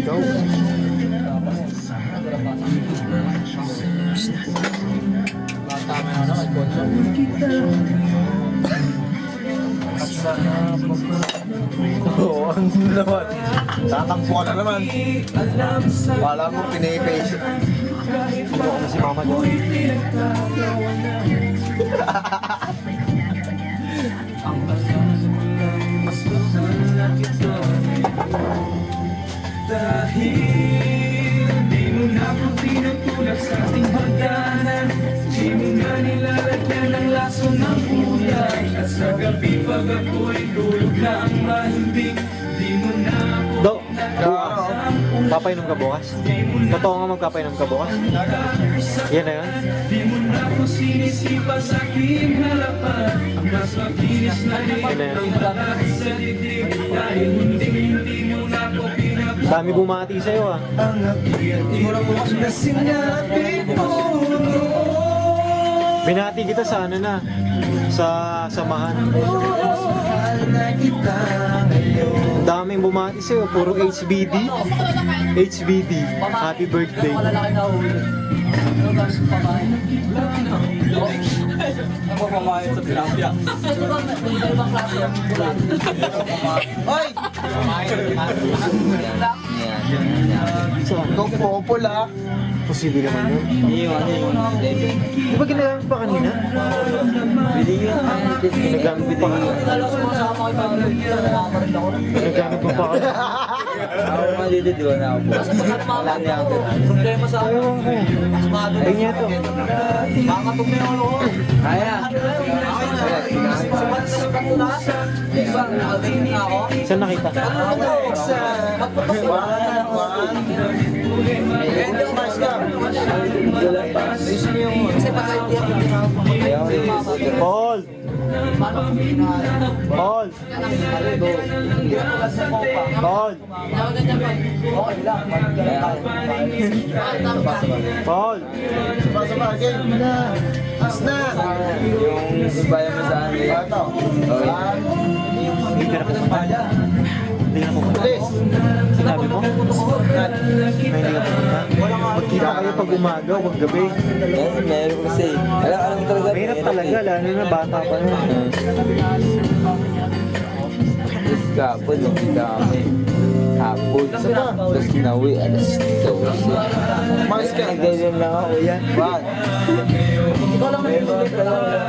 Ikaw. Tama na kay Konso. Oo, ang naman. Tatampo ka na naman. Wala mo, pinipace. Sino ko na si mama doon? Dahil di mo na po tinutulak sa ating hagdanan, di mo na nilalagyan ng laso ng kulay. At sa gabi pag ako'y tulog na ang mahimbing, di mo na po Do, papainom ka bukas? Totoo nga magpapainom ka bukas? Yan na yun? di mo na po sinisipa sa aking harapan. Ang mas makinis na Yan na yun. lahat sa dibdib, dahil hindi mo na po pinapagawa. Dami bumati sa'yo ah. Di mo na bukas na sinapit mo. Binati kita sa ano na, sa samahan. Ang daming bumati sa'yo, puro HBD. HBD, happy birthday. Ako pamahin sa tilapia. Hoy! Ikaw popol ah. Posible naman yun. Di ba ginagamit pa kanina? Ginagamit pa kanina. Ginagamit mo pa kanina. Ako malilidiwan na ako. Wala niya ako. Problema sa akin. Ewan ko. Ay niya to. Makatog na yung ano ko. Kaya. Saan nakita? Paul! Paul! Paul! Paul! Sabah-sabah, game na. As na. Yung ibayan mo sa ano yun. Ito. Hindi ka na pumunta. Hindi ka na pumunta. Please. Sinabi mo? May hindi ka pumunta. Magkita kayo pag umaga o pag gabi. Meron kasi. Alam mo talaga. Mahirap talaga, lalo na bata pa nun. Tapos kapon, nagkita kami. Hapon. Tapos nawi, alas 12. Mas ka. Ganyan lang ako yan. Bakit? Meron talaga.